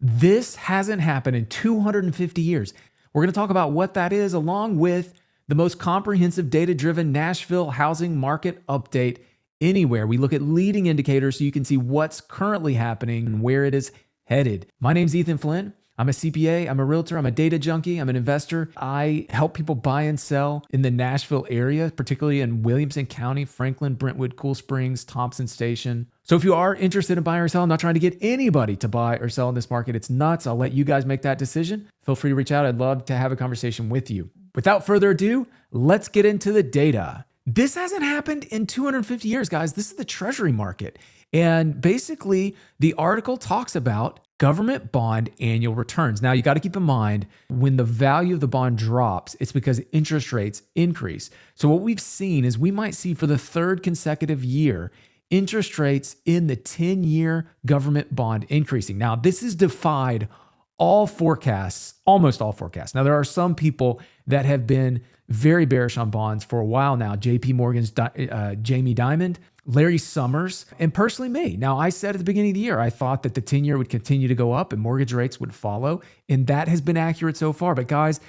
This hasn't happened in 250 years. We're going to talk about what that is, along with the most comprehensive data-driven Nashville housing market update anywhere. We look at leading indicators so you can see what's currently happening and where it is headed. My name's Ethan Flynn. I'm a CPA, I'm a realtor, I'm a data junkie, I'm an investor. I help people buy and sell in the Nashville area, particularly in Williamson County, Franklin, Brentwood, Cool Springs, Thompson Station. So if you are interested in buying or selling, I'm not trying to get anybody to buy or sell in this market. It's nuts. I'll let you guys make that decision. Feel free to reach out. I'd love to have a conversation with you. Without further ado, let's get into the data. This hasn't happened in 250 years, guys. This is the Treasury market. And basically, the article talks about government bond annual returns. Now, you got to keep in mind, when the value of the bond drops, it's because interest rates increase. So what we've seen is we might see for the third consecutive year, interest rates in the 10-year government bond increasing. Now, this has defied all forecasts, almost all forecasts. Now, there are some people that have been very bearish on bonds for a while now. JP Morgan's Jamie Dimon, Larry Summers, and personally me. Now, I said at the beginning of the year, I thought that the 10-year would continue to go up and mortgage rates would follow, and that has been accurate so far. But guys,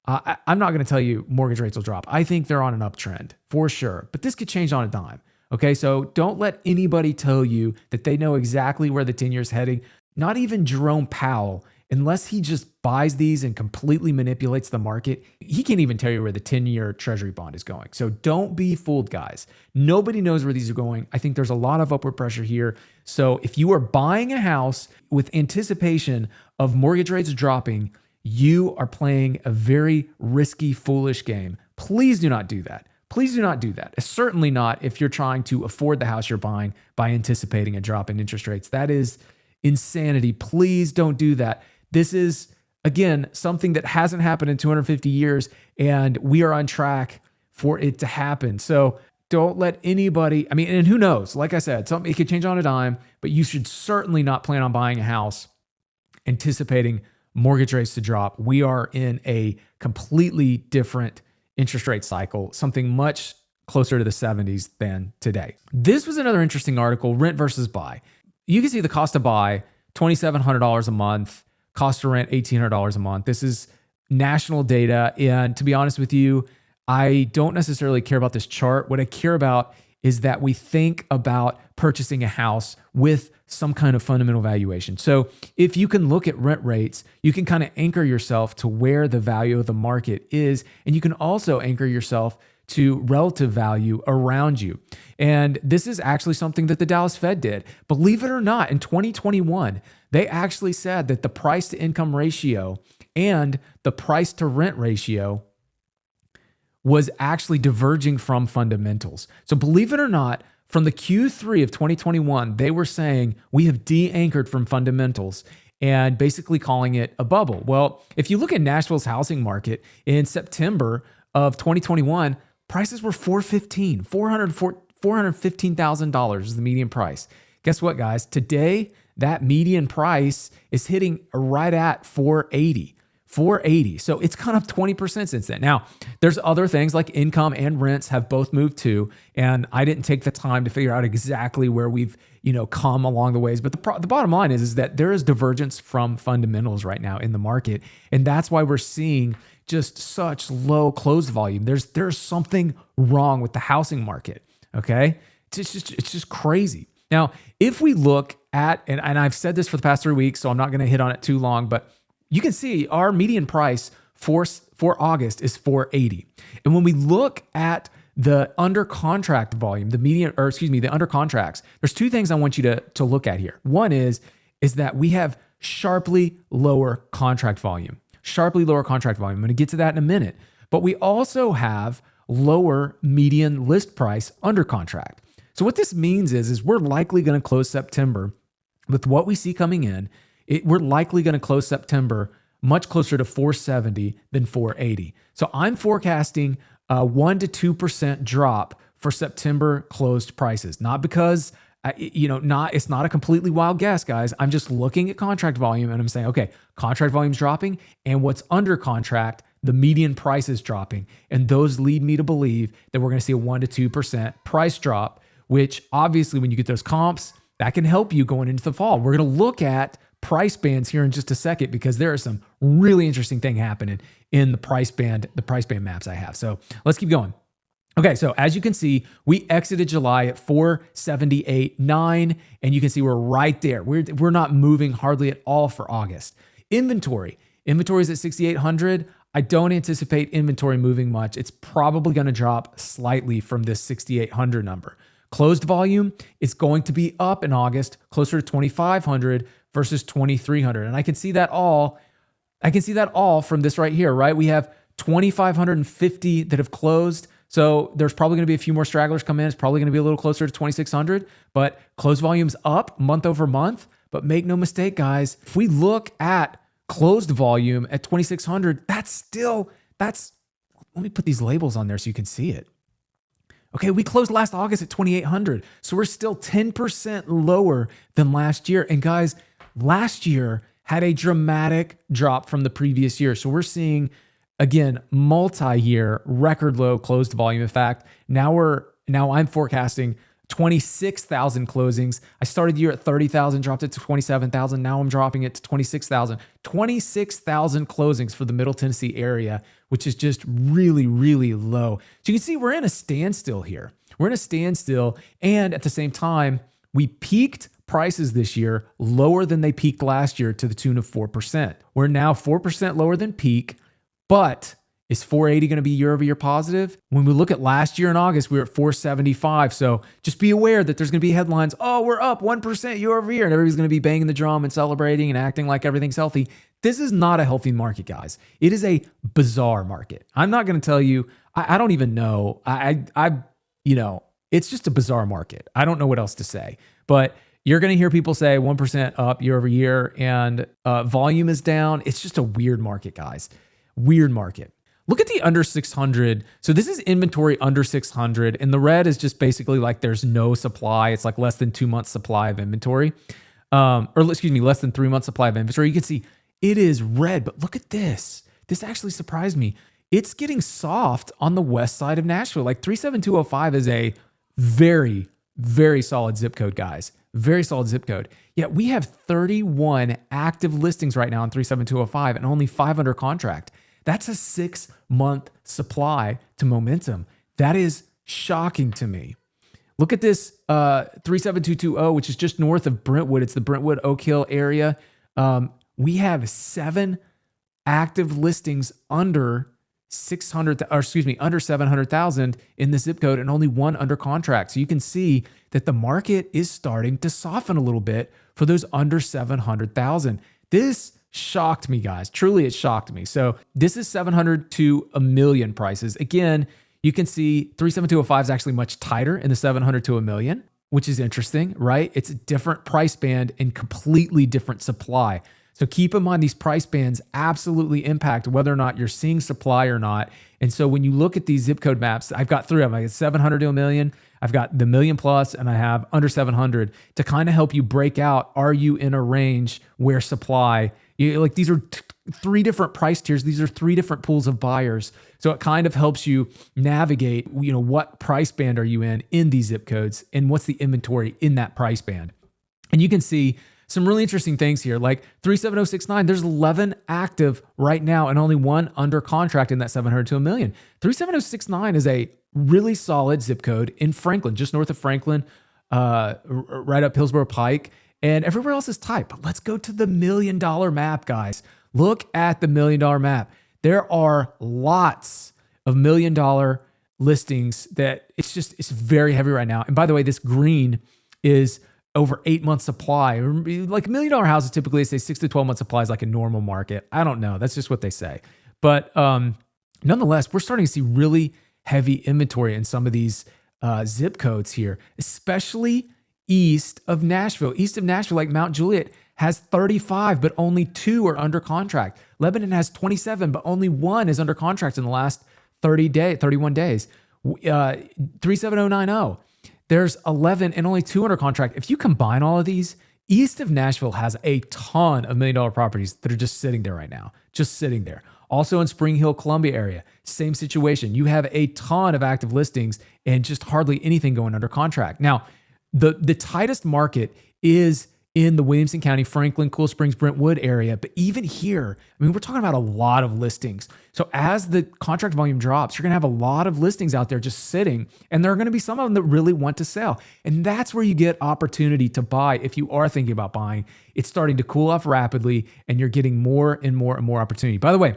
I'm not going to tell you mortgage rates will drop. I think they're on an uptrend for sure, but this could change on a dime. Okay, so don't let anybody tell you that they know exactly where the 10-year is heading. Not even Jerome Powell, unless he just buys these and completely manipulates the market, he can't even tell you where the 10-year Treasury bond is going. So don't be fooled, guys. Nobody knows where these are going. I think there's a lot of upward pressure here. So if you are buying a house with anticipation of mortgage rates dropping, you are playing a very risky, foolish game. Please do not do that. Please do not do that. Certainly not if you're trying to afford the house you're buying by anticipating a drop in interest rates. That is insanity. Please don't do that. This is, again, something that hasn't happened in 250 years, and we are on track for it to happen. So don't let anybody, and who knows? Like I said, it could change on a dime, but you should certainly not plan on buying a house anticipating mortgage rates to drop. We are in a completely different interest rate cycle, something much closer to the 70s than today. This was another interesting article, rent versus buy. You can see the cost to buy, $2,700 a month. Cost to rent, $1,800 a month. This is national data. And to be honest with you, I don't necessarily care about this chart. What I care about is that we think about purchasing a house with some kind of fundamental valuation. So if you can look at rent rates, you can kind of anchor yourself to where the value of the market is. And you can also anchor yourself to relative value around you. And this is actually something that the Dallas Fed did. Believe it or not, in 2021, they actually said that the price to income ratio and the price to rent ratio was actually diverging from fundamentals. So believe it or not, from the Q3 of 2021, they were saying we have de-anchored from fundamentals and basically calling it a bubble. Well, if you look at Nashville's housing market in September of 2021, prices were $415,000 is the median price. Guess what, guys? Today, that median price is hitting right at $480. So it's gone up 20% since then. Now, there's other things like income and rents have both moved too. And I didn't take the time to figure out exactly where we've, come along the ways. But the bottom line is that there is divergence from fundamentals right now in the market. And that's why we're seeing just such low closed volume. There's something wrong with the housing market. Okay. It's just crazy. Now, if we look at, and I've said this for the past 3 weeks, so I'm not going to hit on it too long, but you can see our median price for August is $480. And when we look at the under contract volume, the under contracts, there's two things I want you to look at here. One is that we have sharply lower contract volume. I'm going to get to that in a minute. But we also have lower median list price under contract. So what this means is we're likely going to close September with what we see coming in. We're likely going to close September much closer to 470 than 480. So I'm forecasting a 1 to 2% drop for September closed prices. Not because, it's not a completely wild guess, guys. I'm just looking at contract volume and I'm saying, okay, contract volume's dropping, and what's under contract, the median price is dropping. And those lead me to believe that we're going to see a 1 to 2% price drop, which obviously when you get those comps, that can help you going into the fall. We're going to look at price bands here in just a second because there are some really interesting thing happening in the price band maps I have. So let's keep going. Okay, so as you can see, we exited July at 478.9, and you can see we're right there. We're not moving hardly at all for August. Inventory is at 6,800. I don't anticipate inventory moving much. It's probably going to drop slightly from this 6,800 number. Closed volume is going to be up in August, closer to 2,500 versus 2,300, and I can see that all from this right here, right? We have 2,550 that have closed. So there's probably going to be a few more stragglers come in. It's probably going to be a little closer to 2,600, but closed volume's up month over month. But make no mistake, guys, if we look at closed volume at 2,600, let me put these labels on there so you can see it. Okay, we closed last August at 2,800. So we're still 10% lower than last year. And guys, last year had a dramatic drop from the previous year. So we're seeing, again, multi-year record low closed volume. In fact, now I'm forecasting 26,000 closings. I started the year at 30,000, dropped it to 27,000. Now I'm dropping it to 26,000. 26,000 closings for the Middle Tennessee area, which is just really, really low. So you can see we're in a standstill here. We're in a standstill. And at the same time, we peaked prices this year lower than they peaked last year to the tune of 4%. We're now 4% lower than peak. But is 480 going to be year over year positive? When we look at last year in August, we were at 475. So just be aware that there's going to be headlines, oh, we're up 1% year over year, and everybody's going to be banging the drum and celebrating and acting like everything's healthy. This is not a healthy market, guys. It is a bizarre market. I'm not going to tell you, I don't even know. It's just a bizarre market. I don't know what else to say. But you're going to hear people say 1% up year over year and volume is down. It's just a weird market, guys. Weird market. Look at the under 600. So this is inventory under 600, and the red is just basically like there's no supply. It's like less than 2 months supply of inventory, less than 3 months supply of inventory. You can see it is red, but look at this. This actually surprised me. It's getting soft on the west side of Nashville. Like 37205 is a very, very solid zip code, guys. Very solid zip code. Yet we have 31 active listings right now on 37205 and only 5 under contract. That's a 6-month supply to momentum. That is shocking to me. Look at this 37220, which is just north of Brentwood. It's the Brentwood Oak Hill area. We have 7 active listings under 700,000 in the zip code and only 1 under contract. So you can see that the market is starting to soften a little bit for those under 700,000. This shocked me, guys. Truly, it shocked me. So this is 700 to a million prices. Again, you can see 37205 is actually much tighter in the 700 to a million, which is interesting, right? It's a different price band and completely different supply. So keep in mind, these price bands absolutely impact whether or not you're seeing supply or not. And so when you look at these zip code maps, I've got 3 of them. I got 700 to a million, I've got the million plus, and I have under 700 to kind of help you break out, are you in a range where supply, these are 3 different price tiers. These are 3 different pools of buyers. So it kind of helps you navigate, what price band are you in these zip codes and what's the inventory in that price band. And you can see some really interesting things here, like 37069, there's 11 active right now and only 1 under contract in that 700 to a million. 37069 is a really solid zip code in Franklin, just north of Franklin, right up Hillsborough Pike, and everywhere else is tight. But let's go to the $1 million map, guys. Look at the $1 million map. There are lots of $1 million listings that it's very heavy right now. And by the way, this green is over 8 months supply. Like $1 million houses, typically they say 6 to 12 months supply is like a normal market. I don't know. That's just what they say. But nonetheless, we're starting to see really heavy inventory in some of these zip codes here, especially east of Nashville. East of Nashville, like Mount Juliet, has 35, but only 2 are under contract. Lebanon has 27, but only 1 is under contract in the last 31 days. 37090. There's 11 and only 2 under contract. If you combine all of these, east of Nashville has a ton of $1 million properties that are just sitting there right now, just sitting there. Also in Spring Hill, Columbia area, same situation. You have a ton of active listings and just hardly anything going under contract. Now, the tightest market is in the Williamson County, Franklin, Cool Springs, Brentwood area. But even here, I mean, we're talking about a lot of listings. So as the contract volume drops, you're going to have a lot of listings out there just sitting, and there are going to be some of them that really want to sell. And that's where you get opportunity to buy. If you are thinking about buying, it's starting to cool off rapidly, and you're getting more and more and more opportunity. By the way,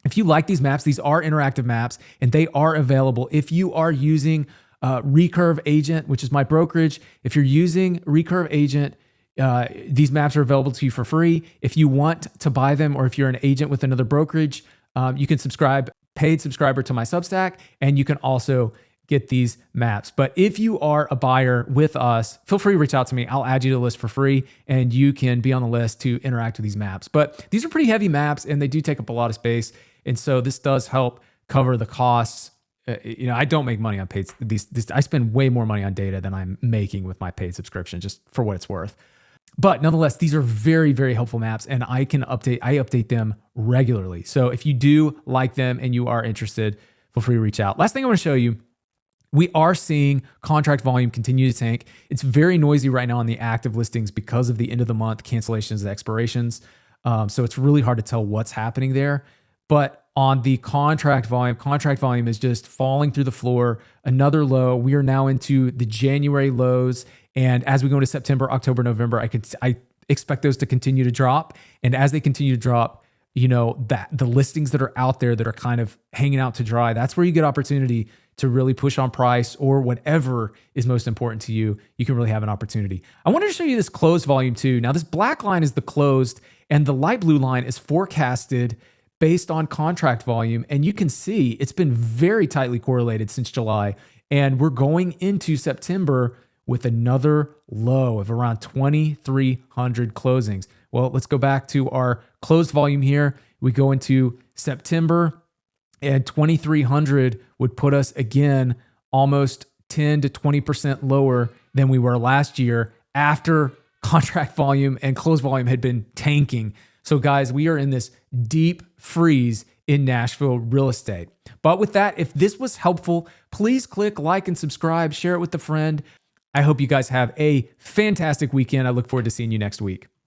if you like these maps, these are interactive maps, and they are available. If you are using Recurve Agent, which is my brokerage, if you're using Recurve Agent, these maps are available to you for free. If you want to buy them, or if you're an agent with another brokerage, you can subscribe, paid subscriber to my Substack, and you can also get these maps. But if you are a buyer with us, feel free to reach out to me. I'll add you to the list for free, and you can be on the list to interact with these maps. But these are pretty heavy maps, and they do take up a lot of space. And so this does help cover the costs. I don't make money on paid. I spend way more money on data than I'm making with my paid subscription, just for what it's worth. But nonetheless, these are very, very helpful maps, and I update them regularly. So if you do like them and you are interested, feel free to reach out. Last thing I want to show you, we are seeing contract volume continue to tank. It's very noisy right now on the active listings because of the end of the month cancellations and expirations. So it's really hard to tell what's happening there. But on the contract volume is just falling through the floor. Another low. We are now into the January lows. And as we go into September, October, November, I expect those to continue to drop. And as they continue to drop, that the listings that are out there that are kind of hanging out to dry, that's where you get opportunity to really push on price, or whatever is most important to you. You can really have an opportunity. I wanted to show you this closed volume too. Now, this black line is the closed, and the light blue line is forecasted based on contract volume. And you can see it's been very tightly correlated since July. And we're going into September with another low of around 2,300 closings. Well, let's go back to our closed volume here. We go into September, and 2,300 would put us again almost 10 to 20% lower than we were last year after contract volume and closed volume had been tanking. So guys, we are in this deep freeze in Nashville real estate. But with that, if this was helpful, please click like and subscribe, share it with a friend. I hope you guys have a fantastic weekend. I look forward to seeing you next week.